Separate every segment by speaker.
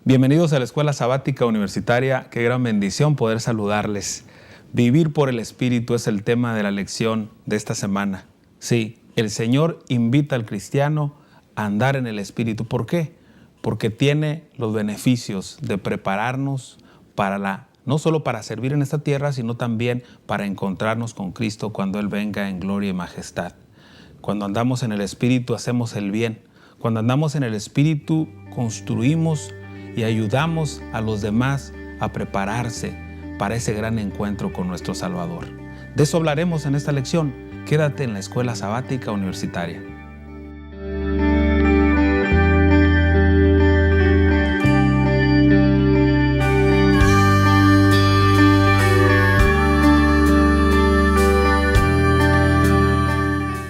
Speaker 1: Bienvenidos a la Escuela Sabática Universitaria. Qué gran bendición poder saludarles. Vivir por el Espíritu es el tema de la lección de esta semana. Sí, el Señor invita al cristiano a andar en el Espíritu. ¿Por qué? Porque tiene los beneficios de prepararnos no solo para servir en esta tierra, sino también para encontrarnos con Cristo cuando Él venga en gloria y majestad. Cuando andamos en el Espíritu hacemos el bien. Cuando andamos en el Espíritu construimos y ayudamos a los demás a prepararse para ese gran encuentro con nuestro Salvador. De eso hablaremos en esta lección. Quédate en la Escuela Sabática Universitaria.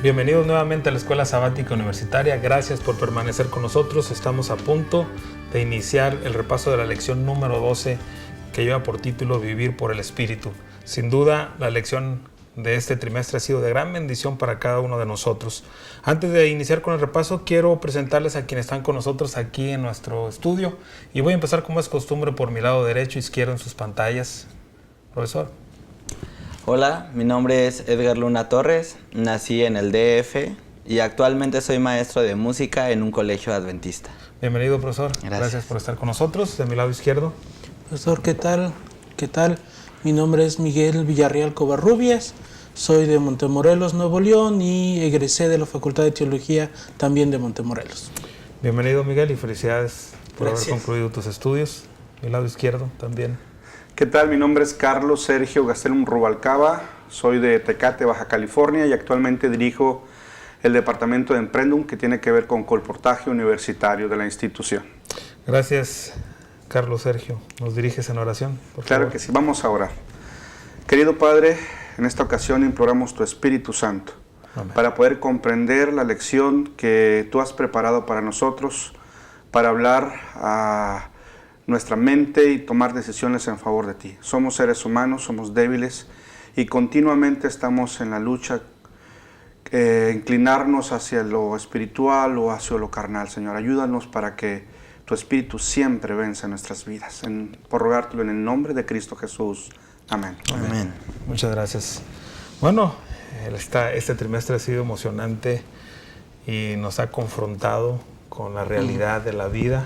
Speaker 1: Bienvenidos nuevamente a la Escuela Sabática Universitaria. Gracias por permanecer con nosotros. Estamos a punto de iniciar el repaso de la lección número 12 que lleva por título Vivir por el Espíritu. Sin duda, la lección de este trimestre ha sido de gran bendición para cada uno de nosotros. Antes de iniciar con el repaso, quiero presentarles a quienes están con nosotros aquí en nuestro estudio. Y voy a empezar, como es costumbre, por mi lado derecho e izquierdo en sus pantallas. Profesor.
Speaker 2: Hola, mi nombre es Edgar Luna Torres, nací en el DF y actualmente soy maestro de música en un colegio adventista.
Speaker 1: Bienvenido, profesor. Gracias por estar con nosotros. De mi lado izquierdo.
Speaker 3: Profesor, ¿qué tal? Mi nombre es Miguel Villarreal Covarrubias, soy de Montemorelos, Nuevo León y egresé de la Facultad de Teología también de Montemorelos.
Speaker 1: Bienvenido, Miguel, y felicidades por haber concluido tus estudios. Mi lado izquierdo también.
Speaker 4: ¿Qué tal? Mi nombre es Carlos Sergio Gastelum Rubalcaba, soy de Tecate, Baja California y actualmente dirijo el departamento de Emprendum que tiene que ver con colportaje universitario de la institución.
Speaker 1: Gracias, Carlos Sergio. ¿Nos diriges en oración, por
Speaker 4: Claro
Speaker 1: favor?
Speaker 4: Que sí, vamos a orar. Querido Padre, en esta ocasión imploramos tu Espíritu Santo.
Speaker 1: Amén.
Speaker 4: Para poder comprender la lección que tú has preparado para nosotros, para hablar a nuestra mente y tomar decisiones en favor de ti. Somos seres humanos, somos débiles y continuamente estamos en la lucha, inclinarnos hacia lo espiritual o hacia lo carnal. Señor, ayúdanos para que tu Espíritu siempre venza en nuestras vidas. Por rogártelo en el nombre de Cristo Jesús. Amén.
Speaker 2: Amén.
Speaker 1: Muchas gracias. Bueno, este trimestre ha sido emocionante y nos ha confrontado con la realidad de la vida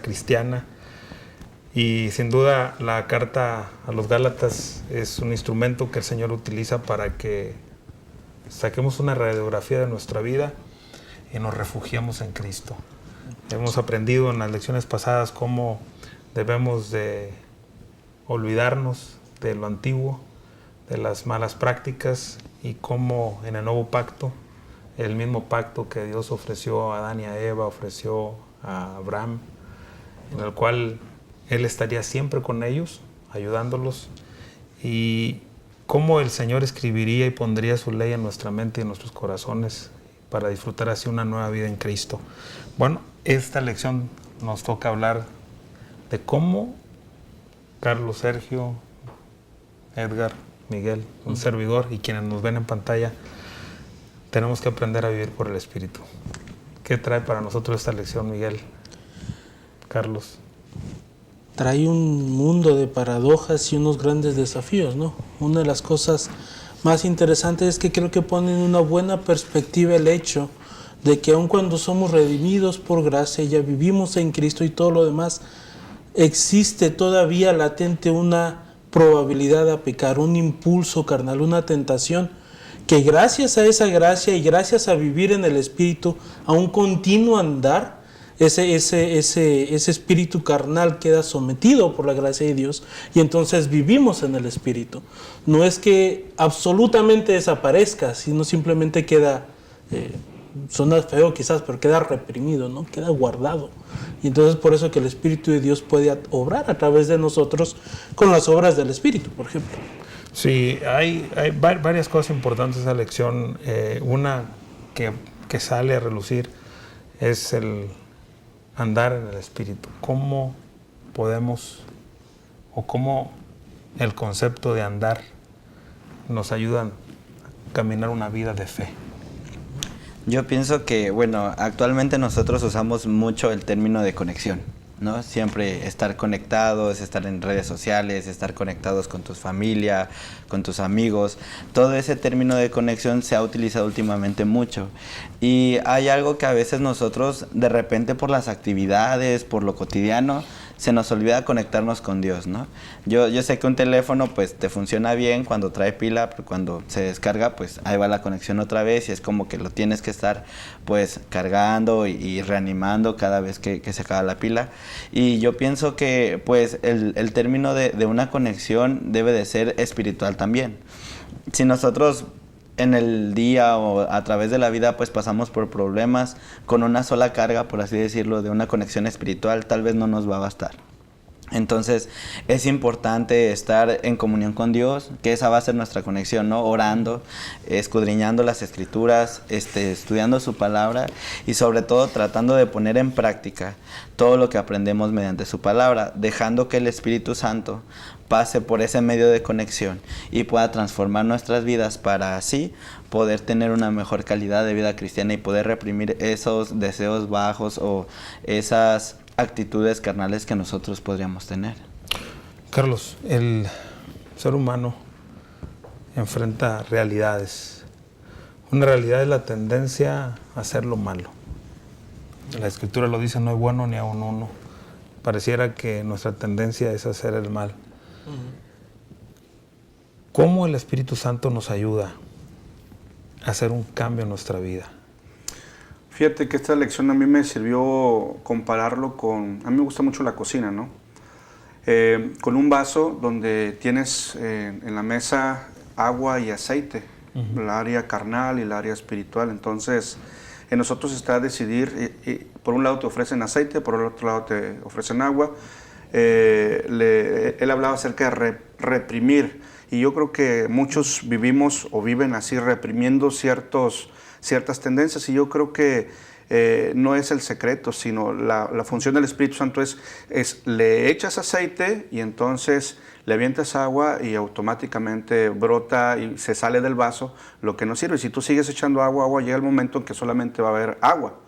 Speaker 1: cristiana. Y sin duda la carta a los Gálatas es un instrumento que el Señor utiliza para que saquemos una radiografía de nuestra vida y nos refugiemos en Cristo. Hemos aprendido en las lecciones pasadas cómo debemos de olvidarnos de lo antiguo, de las malas prácticas y cómo en el nuevo pacto, el mismo pacto que Dios ofreció a Adán y a Eva, ofreció a Abraham, en el cual Él estaría siempre con ellos, ayudándolos, y cómo el Señor escribiría y pondría su ley en nuestra mente y en nuestros corazones para disfrutar así una nueva vida en Cristo. Bueno, esta lección nos toca hablar de cómo Carlos Sergio, Edgar, Miguel, un servidor y quienes nos ven en pantalla, tenemos que aprender a vivir por el Espíritu. ¿Qué trae para nosotros esta lección, Miguel? Carlos.
Speaker 3: Trae un mundo de paradojas y unos grandes desafíos, ¿no? Una de las cosas más interesantes es que creo que pone en una buena perspectiva el hecho de que aun cuando somos redimidos por gracia, ya vivimos en Cristo y todo lo demás, existe todavía latente una probabilidad a pecar, un impulso carnal, una tentación, que gracias a esa gracia y gracias a vivir en el Espíritu, a un continuo andar, ese espíritu carnal queda sometido por la gracia de Dios y entonces vivimos en el Espíritu. No es que absolutamente desaparezca, sino simplemente queda, suena feo quizás, pero queda reprimido, ¿no? Queda guardado. Y entonces por eso que el Espíritu de Dios puede obrar a través de nosotros con las obras del Espíritu, por ejemplo.
Speaker 1: Sí, hay varias cosas importantes en esa lección. Una que sale a relucir es el andar en el Espíritu. ¿Cómo podemos o cómo el concepto de andar nos ayuda a caminar una vida de fe?
Speaker 2: Yo pienso que, bueno, actualmente nosotros usamos mucho el término de conexión. ¿no? Siempre estar conectados, estar en redes sociales, estar conectados con tu familia, con tus amigos. Todo ese término de conexión se ha utilizado últimamente mucho. Y hay algo que a veces nosotros, de repente por las actividades, por lo cotidiano, se nos olvida conectarnos con Dios, ¿no? Yo sé que un teléfono pues te funciona bien cuando trae pila, pero cuando se descarga pues ahí va la conexión otra vez y es como que lo tienes que estar pues cargando y reanimando cada vez que se acaba la pila. Y yo pienso que pues el término de una conexión debe de ser espiritual también. Si nosotros en el día o a través de la vida pues pasamos por problemas con una sola carga, por así decirlo, de una conexión espiritual, tal vez no nos va a bastar. Entonces es importante estar en comunión con Dios, que esa va a ser nuestra conexión, ¿no? Orando, escudriñando las escrituras, estudiando su palabra y sobre todo tratando de poner en práctica todo lo que aprendemos mediante su palabra, dejando que el Espíritu Santo pase por ese medio de conexión y pueda transformar nuestras vidas para así poder tener una mejor calidad de vida cristiana y poder reprimir esos deseos bajos o esas actitudes carnales que nosotros podríamos tener.
Speaker 1: Carlos, el ser humano enfrenta realidades. Una realidad es la tendencia a hacer lo malo. La Escritura lo dice, no hay bueno ni aun uno. Pareciera que nuestra tendencia es hacer el mal. ¿Cómo el Espíritu Santo nos ayuda a hacer un cambio en nuestra vida?
Speaker 4: Fíjate que esta lección a mí me sirvió compararlo con... A mí me gusta mucho la cocina, ¿no? Con un vaso donde tienes en la mesa agua y aceite, el área carnal y el área espiritual. Entonces, en nosotros está decidir, por un lado te ofrecen aceite, por el otro lado te ofrecen agua. Él hablaba acerca de reprimir, y yo creo que muchos vivimos o viven así reprimiendo ciertas tendencias, y yo creo que no es el secreto, sino la función del Espíritu Santo es le echas aceite y entonces le avientas agua y automáticamente brota y se sale del vaso lo que no sirve. Si tú sigues echando agua, llega el momento en que solamente va a haber agua.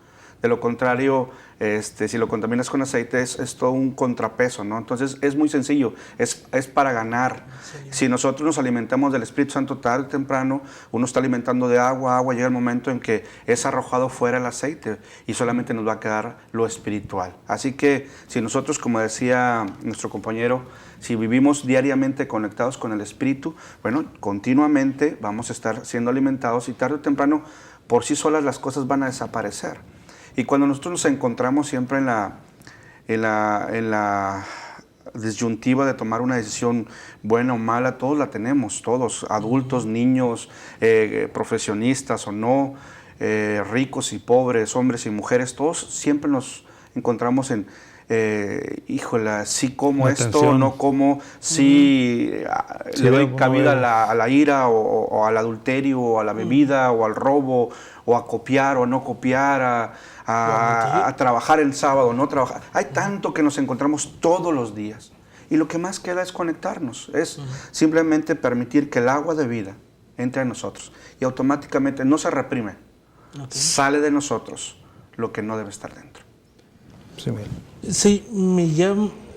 Speaker 4: De lo contrario, si lo contaminas con aceite es todo un contrapeso, ¿no? Entonces es muy sencillo, es para ganar. Si nosotros nos alimentamos del Espíritu Santo tarde o temprano, uno está alimentando de agua, llega el momento en que es arrojado fuera el aceite y solamente nos va a quedar lo espiritual. Así que si nosotros, como decía nuestro compañero, si vivimos diariamente conectados con el Espíritu, bueno, continuamente vamos a estar siendo alimentados y tarde o temprano por sí solas las cosas van a desaparecer. Y cuando nosotros nos encontramos siempre en la disyuntiva de tomar una decisión buena o mala, todos la tenemos, todos, adultos, niños, profesionistas o no, ricos y pobres, hombres y mujeres, todos siempre nos encontramos en, híjole, sí como esto o no como, sí le doy cabida a la ira o al adulterio o a la bebida o al robo o a copiar o no copiar, a trabajar el sábado o no trabajar. Hay tanto que nos encontramos todos los días y lo que más queda es conectarnos, es simplemente permitir que el agua de vida entre en nosotros y automáticamente no se reprime, sale de nosotros lo que no debe estar dentro.
Speaker 3: Sí,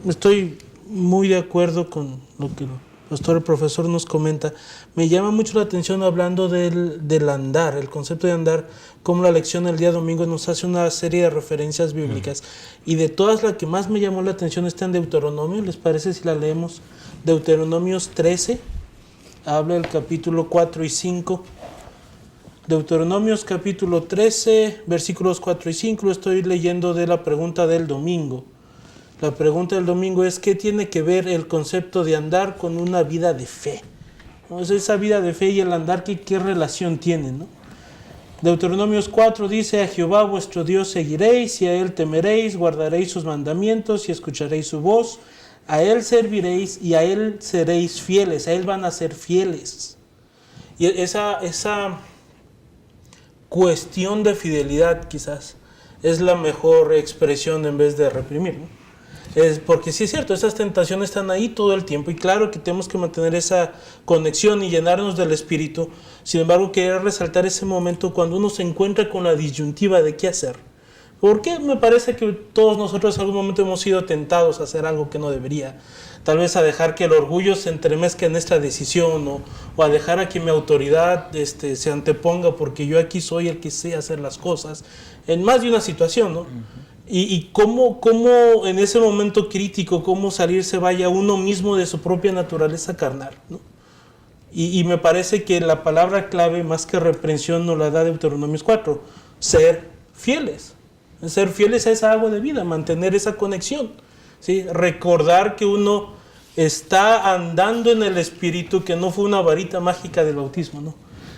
Speaker 3: estoy muy de acuerdo con lo que el profesor nos comenta. Me llama mucho la atención hablando del andar, el concepto de andar, como la lección del día domingo nos hace una serie de referencias bíblicas. Y de todas, la que más me llamó la atención está en Deuteronomio. ¿Les parece si la leemos? Deuteronomios 13, habla del capítulo 4 y 5. Deuteronomios capítulo 13, versículos 4 y 5, lo estoy leyendo de la pregunta del domingo. La pregunta del domingo es: ¿qué tiene que ver el concepto de andar con una vida de fe? Entonces, esa vida de fe y el andar, ¿qué relación tienen, no? Deuteronomios 4 dice: a Jehová vuestro Dios seguiréis, y a Él temeréis, guardaréis sus mandamientos y escucharéis su voz. A Él serviréis y a Él seréis fieles, a Él van a ser fieles. Y esa cuestión de fidelidad quizás es la mejor expresión en vez de reprimir, ¿no? Porque sí es cierto, esas tentaciones están ahí todo el tiempo y claro que tenemos que mantener esa conexión y llenarnos del Espíritu. Sin embargo, quería resaltar ese momento cuando uno se encuentra con la disyuntiva de qué hacer. Porque me parece que todos nosotros en algún momento hemos sido tentados a hacer algo que no debería. Tal vez a dejar que el orgullo se entremezca en esta decisión o a dejar a que mi autoridad se anteponga porque yo aquí soy el que sé hacer las cosas en más de una situación, ¿no? Y cómo en ese momento crítico, cómo salirse vaya uno mismo de su propia naturaleza carnal, ¿no? Y me parece que la palabra clave, más que reprensión, nos la da Deuteronomios 4, ser fieles a esa agua de vida, mantener esa conexión, ¿sí? Recordar que uno está andando en el Espíritu, que no fue una varita mágica del bautismo, ¿no?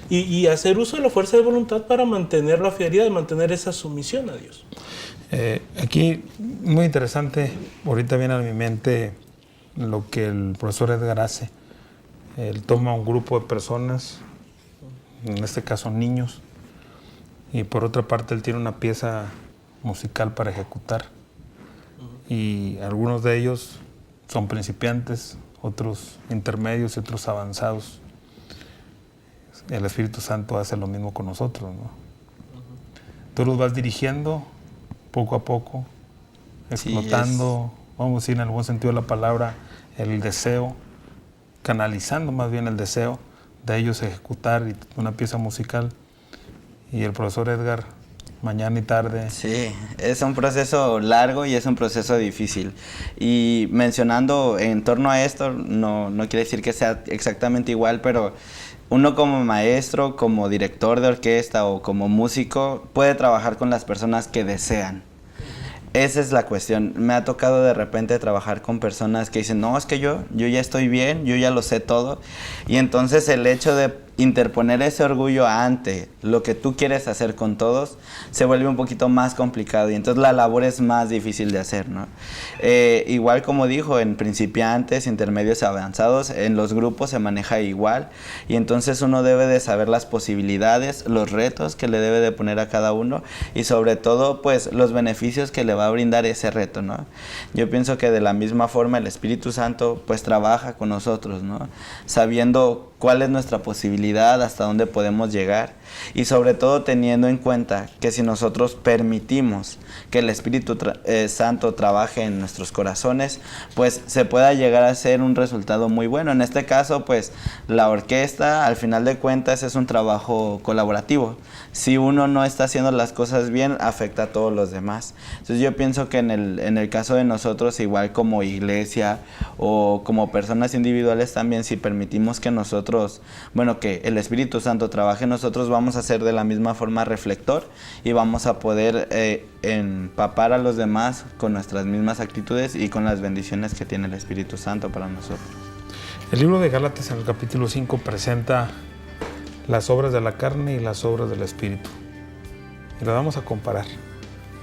Speaker 3: Y hacer uso de la fuerza de voluntad para mantener la fidelidad, mantener esa sumisión a Dios.
Speaker 1: Aquí, muy interesante, ahorita viene a mi mente lo que el profesor Edgar hace. Él toma un grupo de personas, en este caso niños, y por otra parte él tiene una pieza musical para ejecutar. Y algunos de ellos son principiantes, otros intermedios y otros avanzados. El Espíritu Santo hace lo mismo con nosotros, ¿no? Tú los vas dirigiendo poco a poco, explotando, vamos a decir en el buen sentido de la palabra, el deseo, canalizando más bien el deseo de ellos ejecutar una pieza musical. Y el profesor Edgar, mañana y tarde.
Speaker 2: Sí, es un proceso largo y es un proceso difícil. Y mencionando en torno a esto, no quiere decir que sea exactamente igual, pero uno como maestro, como director de orquesta o como músico puede trabajar con las personas que desean. Esa es la cuestión. Me ha tocado de repente trabajar con personas que dicen, no, es que yo ya estoy bien, yo ya lo sé todo. Y entonces el hecho de interponer ese orgullo ante lo que tú quieres hacer con todos se vuelve un poquito más complicado y entonces la labor es más difícil de hacer, ¿no? Igual como dijo, en principiantes, intermedios, avanzados, en los grupos se maneja igual y entonces uno debe de saber las posibilidades, los retos que le debe de poner a cada uno y sobre todo pues los beneficios que le va a brindar ese reto, ¿no? Yo pienso que de la misma forma el Espíritu Santo pues trabaja con nosotros, ¿no? Sabiendo cuál es nuestra posibilidad, hasta dónde podemos llegar y sobre todo teniendo en cuenta que si nosotros permitimos que el Espíritu Santo trabaje en nuestros corazones, pues se pueda llegar a ser un resultado muy bueno. En este caso, pues la orquesta, al final de cuentas, es un trabajo colaborativo. Si uno no está haciendo las cosas bien, afecta a todos los demás. Entonces yo pienso que en el caso de nosotros, igual como iglesia o como personas individuales también, si permitimos que nosotros, que el Espíritu Santo trabaje en nosotros, vamos a ser de la misma forma reflector y vamos a poder empapar a los demás con nuestras mismas actitudes y con las bendiciones que tiene el Espíritu Santo para nosotros.
Speaker 1: El libro de Gálatas en el capítulo 5 presenta las obras de la carne y las obras del Espíritu. Y lo vamos a comparar.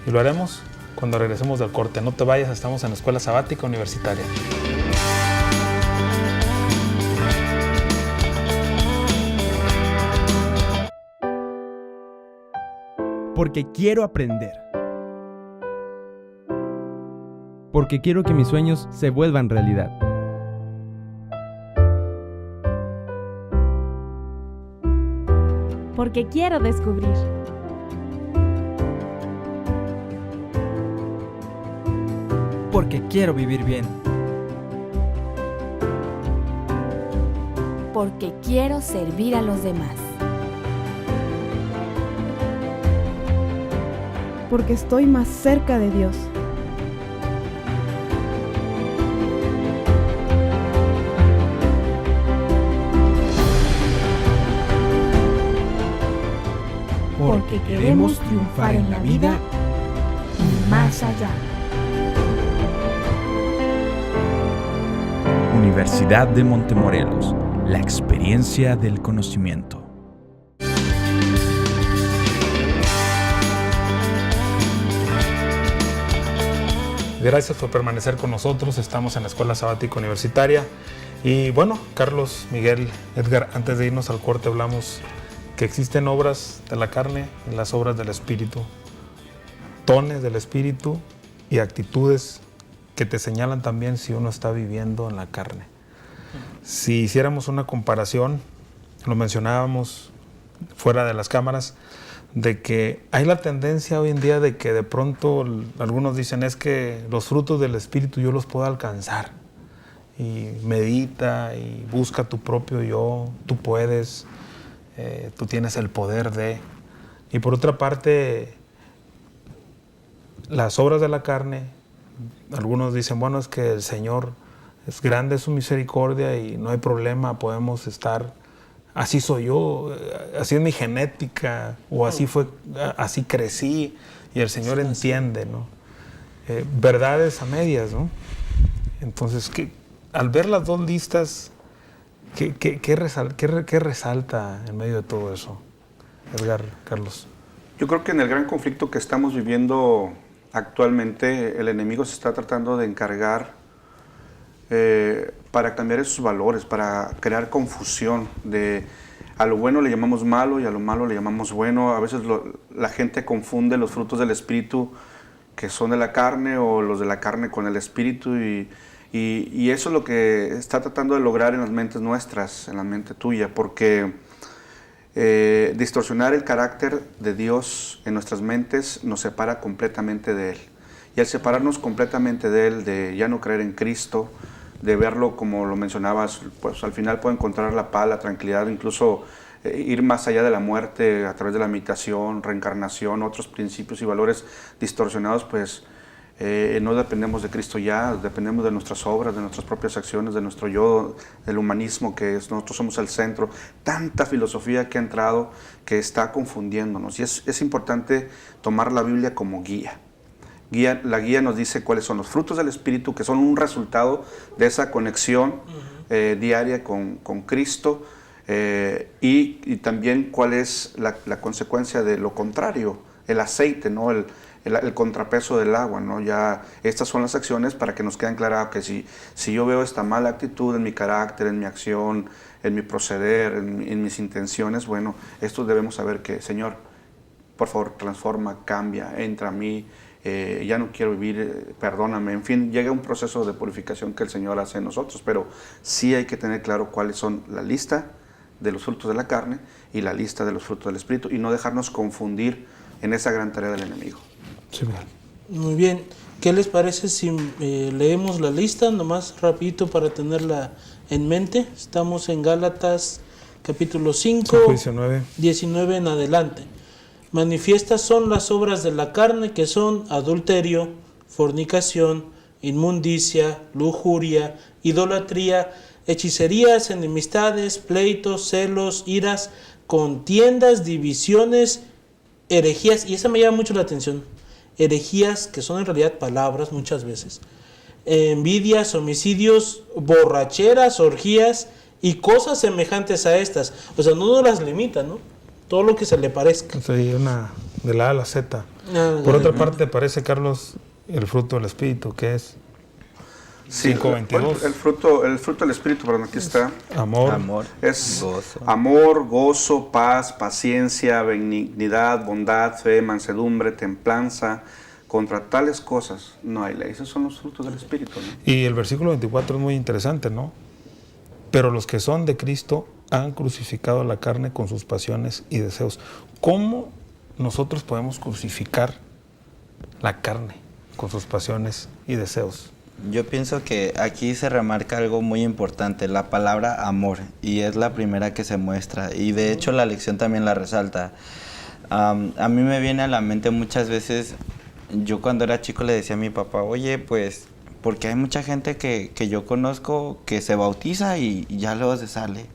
Speaker 1: Y lo haremos cuando regresemos del corte. No te vayas, estamos en la Escuela Sabática Universitaria.
Speaker 5: Porque quiero aprender. Porque quiero que mis sueños se vuelvan realidad.
Speaker 6: Porque quiero descubrir.
Speaker 7: Porque quiero vivir bien.
Speaker 6: Porque quiero servir a los demás.
Speaker 8: Porque estoy más cerca de Dios.
Speaker 6: Porque queremos triunfar en la vida y más allá.
Speaker 9: Universidad de Montemorelos, la experiencia del conocimiento.
Speaker 1: Gracias por permanecer con nosotros. Estamos en la Escuela Sabática Universitaria. Y bueno, Carlos, Miguel, Edgar, antes de irnos al corte hablamos que existen obras de la carne y las obras del Espíritu. Dones del Espíritu y actitudes que te señalan también si uno está viviendo en la carne. Si hiciéramos una comparación, lo mencionábamos fuera de las cámaras, de que hay la tendencia hoy en día de que de pronto algunos dicen es que los frutos del Espíritu yo los puedo alcanzar. Y medita y busca tu propio yo, tú puedes, tú tienes el poder de... Y por otra parte, las obras de la carne, algunos dicen, bueno, es que el Señor es grande su misericordia y no hay problema, podemos estar... Así soy yo, así es mi genética, o así fue, así crecí, y el Señor entiende, ¿no? Verdades a medias, ¿no? Entonces, al ver las dos listas, ¿qué resalta en medio de todo eso, Edgar, Carlos?
Speaker 4: Yo creo que en el gran conflicto que estamos viviendo actualmente, el enemigo se está tratando de encargar para cambiar esos valores, para crear confusión. A lo bueno le llamamos malo y a lo malo le llamamos bueno. A veces la gente confunde los frutos del Espíritu que son de la carne o los de la carne con el Espíritu y eso es lo que está tratando de lograr en las mentes nuestras, en la mente tuya, porque distorsionar el carácter de Dios en nuestras mentes nos separa completamente de Él. Y al separarnos completamente de Él, de ya no creer en Cristo, de verlo como lo mencionabas, pues al final puedo encontrar la paz, la tranquilidad, incluso ir más allá de la muerte a través de la meditación, reencarnación, otros principios y valores distorsionados, pues no dependemos de Cristo ya, dependemos de nuestras obras, de nuestras propias acciones, de nuestro yo, del humanismo, que nosotros somos el centro. Tanta filosofía que ha entrado que está confundiéndonos y es importante tomar la Biblia como guía. La guía nos dice cuáles son los frutos del Espíritu, que son un resultado de esa conexión diaria con Cristo, y también cuál es la consecuencia de lo contrario, el aceite, ¿no? El contrapeso del agua, ¿no? Ya estas son las acciones para que nos queden claras que si yo veo esta mala actitud en mi carácter, en mi acción, en mi proceder, en mis intenciones, bueno, esto debemos saber que, Señor, por favor, transforma, cambia, entra a mí, ya no quiero vivir, perdóname, en fin, llega un proceso de purificación que el Señor hace en nosotros, pero sí hay que tener claro cuáles son la lista de los frutos de la carne y la lista de los frutos del Espíritu y no dejarnos confundir en esa gran tarea del enemigo.
Speaker 1: Sí, bien.
Speaker 3: Muy bien, ¿qué les parece si leemos la lista nomás rapidito para tenerla en mente? Estamos en Gálatas capítulo 5, 19 en adelante. Manifiestas son las obras de la carne, que son adulterio, fornicación, inmundicia, lujuria, idolatría, hechicerías, enemistades, pleitos, celos, iras, contiendas, divisiones, herejías, y esa me llama mucho la atención, herejías que son en realidad palabras muchas veces, envidias, homicidios, borracheras, orgías y cosas semejantes a estas. O sea, no las limita, ¿no? Todo lo que se le parezca.
Speaker 1: Sí, una de la A a la Z. Por otra parte, parece, Carlos, el fruto del Espíritu, ¿qué es?
Speaker 4: Sí,
Speaker 1: 5:22.
Speaker 4: El fruto del Espíritu, perdón, aquí está.
Speaker 1: Amor.
Speaker 4: Es
Speaker 2: gozo.
Speaker 4: Amor, gozo, paz, paciencia, benignidad, bondad, fe, mansedumbre, templanza. Contra tales cosas no hay ley. Esos son los frutos del Espíritu, ¿no?
Speaker 1: Y el versículo 24 es muy interesante, ¿no? Pero los que son de Cristo han crucificado la carne con sus pasiones y deseos. ¿Cómo nosotros podemos crucificar la carne con sus pasiones y deseos?
Speaker 2: Yo pienso que aquí se remarca algo muy importante, la palabra amor, y es la primera que se muestra, y de hecho la lección también la resalta. A mí me viene a la mente muchas veces, yo cuando era chico le decía a mi papá, oye, pues, porque hay mucha gente que yo conozco que se bautiza y ya luego se sale.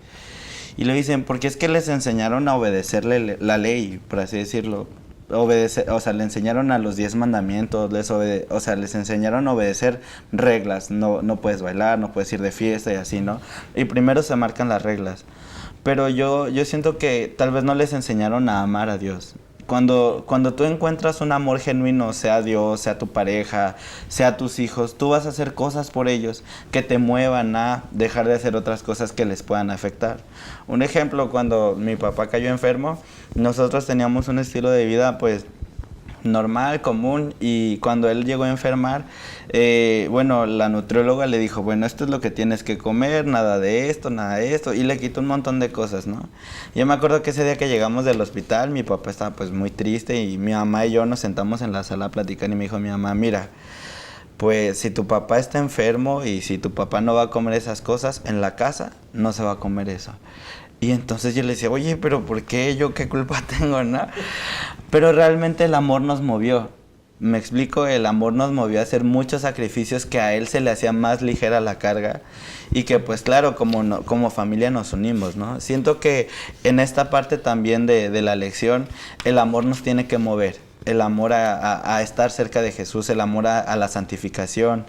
Speaker 2: Y le dicen, porque es que les enseñaron a obedecerle la ley, por así decirlo. Le enseñaron a los 10 mandamientos, les enseñaron a obedecer reglas. No puedes bailar, no puedes ir de fiesta y así, ¿no? Y primero se marcan las reglas. Pero yo siento que tal vez no les enseñaron a amar a Dios. Cuando tú encuentras un amor genuino, sea Dios, sea tu pareja, sea tus hijos, tú vas a hacer cosas por ellos que te muevan a dejar de hacer otras cosas que les puedan afectar. Un ejemplo, cuando mi papá cayó enfermo, nosotros teníamos un estilo de vida, pues, normal, común, y cuando él llegó a enfermar, bueno, la nutrióloga le dijo, bueno, esto es lo que tienes que comer, nada de esto, y le quitó un montón de cosas, ¿no? Yo me acuerdo que ese día que llegamos del hospital, mi papá estaba pues muy triste, y mi mamá y yo nos sentamos en la sala a platicar, y me dijo mi mamá, mira, pues si tu papá está enfermo, y si tu papá no va a comer esas cosas, en la casa no se va a comer eso. Y entonces yo le decía, oye, pero ¿por qué? ¿Yo qué culpa tengo, no? Pero realmente el amor nos movió. Me explico, el amor nos movió a hacer muchos sacrificios que a él se le hacía más ligera la carga. Y que pues claro, como familia nos unimos, ¿no? Siento que en esta parte también de la lección, el amor nos tiene que mover. El amor a estar cerca de Jesús, el amor a la santificación,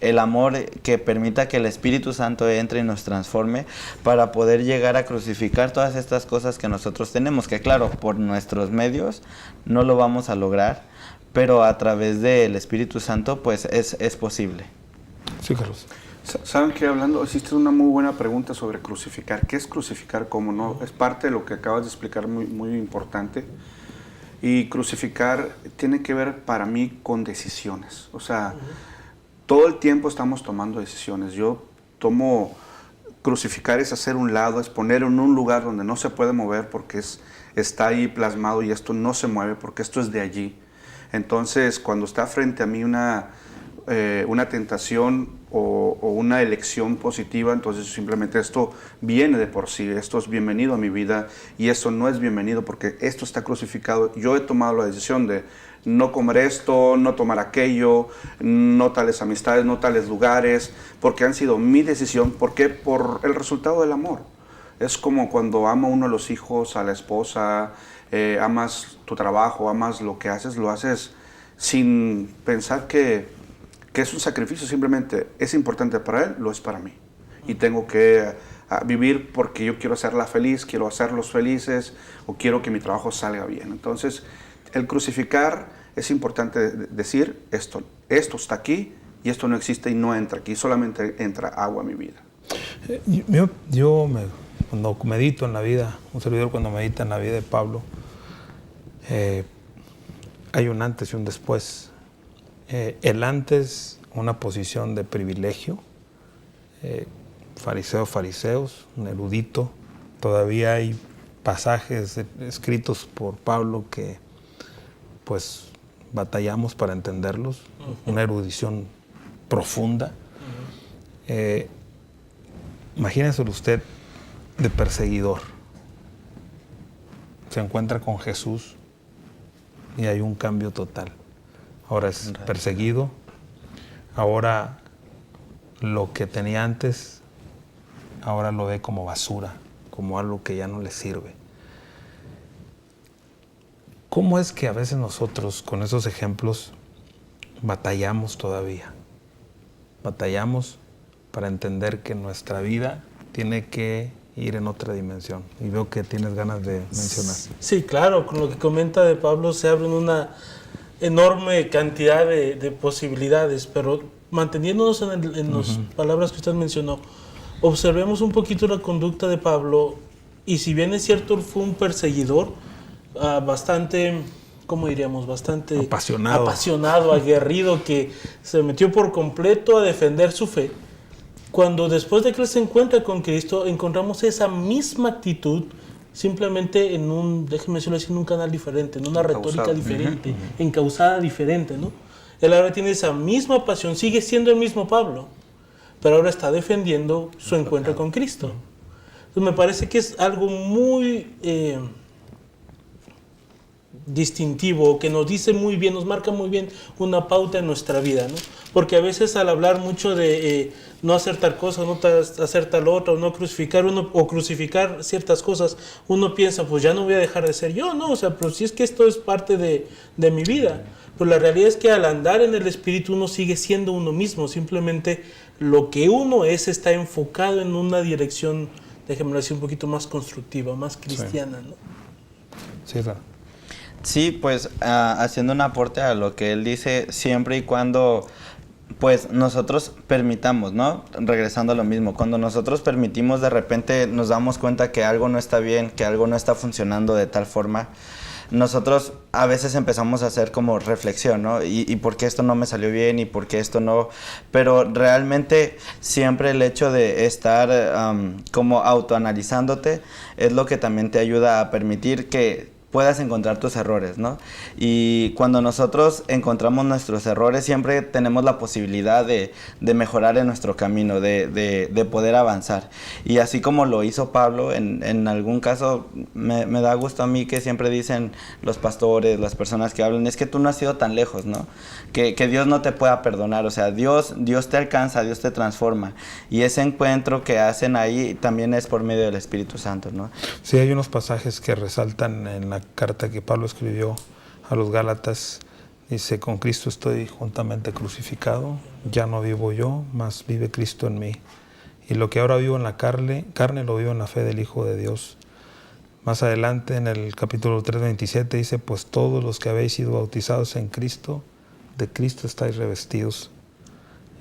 Speaker 2: el amor que permita que el Espíritu Santo entre y nos transforme para poder llegar a crucificar todas estas cosas que nosotros tenemos, que claro, por nuestros medios no lo vamos a lograr, pero a través del Espíritu Santo pues es posible.
Speaker 1: Sí, Carlos.
Speaker 4: ¿Saben qué? Hablando, hiciste una muy buena pregunta sobre crucificar. ¿Qué es crucificar? ¿Cómo no? Es parte de lo que acabas de explicar, muy, muy importante. Y crucificar tiene que ver para mí con decisiones. O sea, todo el tiempo estamos tomando decisiones. Crucificar es hacer un lado, es poner en un lugar donde no se puede mover porque está ahí plasmado y esto no se mueve porque esto es de allí. Entonces, cuando está frente a mí una tentación o una elección positiva, entonces simplemente esto viene de por sí, esto es bienvenido a mi vida y esto no es bienvenido porque esto está crucificado. Yo he tomado la decisión de no comer esto, no tomar aquello, no tales amistades, no tales lugares, porque han sido mi decisión. ¿Por qué? Por el resultado del amor. Es como cuando ama uno a los hijos, a la esposa, amas tu trabajo, amas lo que haces, lo haces sin pensar que es un sacrificio, simplemente es importante para él, lo es para mí. Y tengo que vivir porque yo quiero hacerla feliz, quiero hacerlos felices o quiero que mi trabajo salga bien. Entonces, el crucificar es importante decir, esto está aquí y esto no existe y no entra aquí, solamente entra agua a mi vida.
Speaker 1: Cuando medito en la vida, un servidor cuando medita en la vida de Pablo, hay un antes y un después. El antes, una posición de privilegio, fariseos, un erudito. Todavía hay pasajes escritos por Pablo que pues batallamos para entenderlos, una erudición profunda. Imagínese usted de perseguidor, se encuentra con Jesús y hay un cambio total. Ahora es perseguido, ahora lo que tenía antes, ahora lo ve como basura, como algo que ya no le sirve. ¿Cómo es que a veces nosotros con esos ejemplos batallamos todavía? Batallamos para entender que nuestra vida tiene que ir en otra dimensión. Y veo que tienes ganas de mencionar.
Speaker 3: Sí, claro, con lo que comenta de Pablo se abren una enorme cantidad de posibilidades, pero manteniéndonos en las palabras que usted mencionó, observemos un poquito la conducta de Pablo, y si bien es cierto, fue un perseguidor bastante, ¿cómo diríamos? Bastante apasionado, aguerrido, que se metió por completo a defender su fe. Cuando después de que él se encuentra con Cristo, encontramos esa misma actitud, simplemente déjenme decirlo así, en un canal diferente, en una retórica diferente, encauzada diferente, ¿no? Él ahora tiene esa misma pasión, sigue siendo el mismo Pablo, pero ahora está defendiendo su encuentro con Cristo. Entonces me parece que es algo muy distintivo, que nos dice muy bien, nos marca muy bien una pauta en nuestra vida, ¿no? Porque a veces al hablar mucho de no hacer tal cosa, no hacer tal otra, o no crucificar o crucificar ciertas cosas, uno piensa, pues ya no voy a dejar de ser yo, ¿no? O sea, pero si es que esto es parte de mi vida. Pero la realidad es que al andar en el Espíritu uno sigue siendo uno mismo, simplemente lo que uno es está enfocado en una dirección, déjenme decir, un poquito más constructiva, más cristiana, ¿no?
Speaker 1: Sí, claro.
Speaker 2: Sí, pues haciendo un aporte a lo que él dice, siempre y cuando pues nosotros permitamos, ¿no? Regresando a lo mismo, cuando nosotros permitimos, de repente nos damos cuenta que algo no está bien, que algo no está funcionando de tal forma, nosotros a veces empezamos a hacer como reflexión, ¿no? Y por qué esto no me salió bien y por qué esto no. Pero realmente siempre el hecho de estar como autoanalizándote es lo que también te ayuda a permitir que puedas encontrar tus errores, ¿no? Y cuando nosotros encontramos nuestros errores, siempre tenemos la posibilidad de mejorar en nuestro camino, de poder avanzar. Y así como lo hizo Pablo, en algún caso me da gusto a mí que siempre dicen los pastores, las personas que hablan, es que tú no has ido tan lejos, ¿no? Que Dios no te pueda perdonar, o sea, Dios te alcanza, Dios te transforma. Y ese encuentro que hacen ahí también es por medio del Espíritu Santo, ¿no?
Speaker 1: Sí, hay unos pasajes que resaltan en la carta que Pablo escribió a los Gálatas. Dice: con Cristo estoy juntamente crucificado, ya no vivo yo, mas vive Cristo en mí. Y lo que ahora vivo en la carne lo vivo en la fe del Hijo de Dios. Más adelante en el capítulo 3:27 dice: pues todos los que habéis sido bautizados en Cristo, de Cristo estáis revestidos.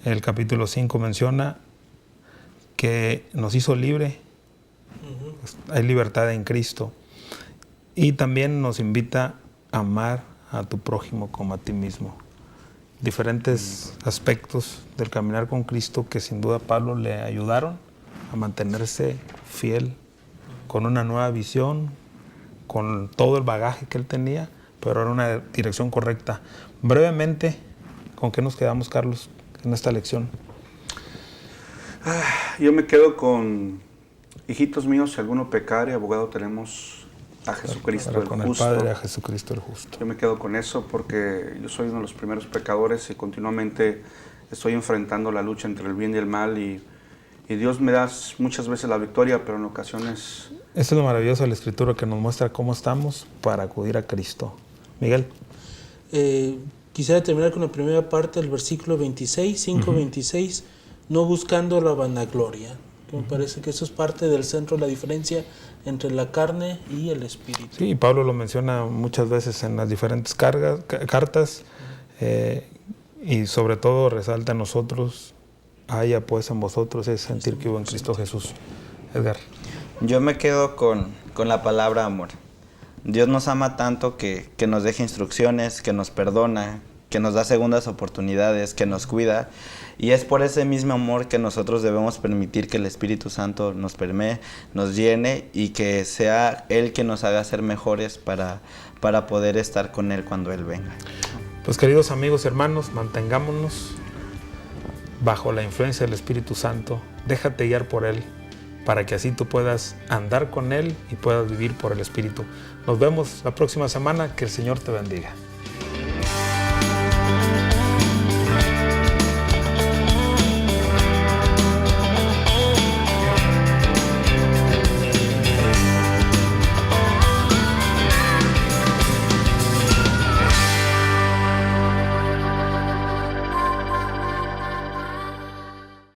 Speaker 1: El capítulo 5 menciona que nos hizo libre, hay libertad en Cristo. Y también nos invita a amar a tu prójimo como a ti mismo. Diferentes aspectos del caminar con Cristo que sin duda Pablo le ayudaron a mantenerse fiel, con una nueva visión, con todo el bagaje que él tenía, pero en una dirección correcta. Brevemente, ¿con qué nos quedamos, Carlos, en esta lección?
Speaker 4: Yo me quedo con: hijitos míos, si alguno pecare, abogado tenemos a Jesucristo el
Speaker 1: con
Speaker 4: justo.
Speaker 1: el Padre, a Jesucristo el justo.
Speaker 4: Yo me quedo con eso porque yo soy uno de los primeros pecadores y continuamente estoy enfrentando la lucha entre el bien y el mal, y Dios me da muchas veces la victoria, pero en ocasiones...
Speaker 1: Esto es lo maravilloso de la Escritura, que nos muestra cómo estamos para acudir a Cristo. Miguel.
Speaker 3: Quisiera terminar con la primera parte del versículo 26, 5:26, no buscando la vanagloria. Me parece que eso es parte del centro de la diferencia entre la carne y el espíritu.
Speaker 1: Sí, Pablo lo menciona muchas veces en las diferentes cartas, y sobre todo resalta en nosotros: haya pues en vosotros ese sentir que hubo en Cristo Jesús. Edgar.
Speaker 2: Yo me quedo con la palabra amor. Dios nos ama tanto que nos deja instrucciones, que nos perdona, que nos da segundas oportunidades, que nos cuida. Y es por ese mismo amor que nosotros debemos permitir que el Espíritu Santo nos permee, nos llene, y que sea Él quien nos haga ser mejores para poder estar con Él cuando Él venga.
Speaker 1: Pues, queridos amigos, hermanos, mantengámonos bajo la influencia del Espíritu Santo. Déjate guiar por Él, para que así tú puedas andar con Él y puedas vivir por el Espíritu. Nos vemos la próxima semana. Que el Señor te bendiga.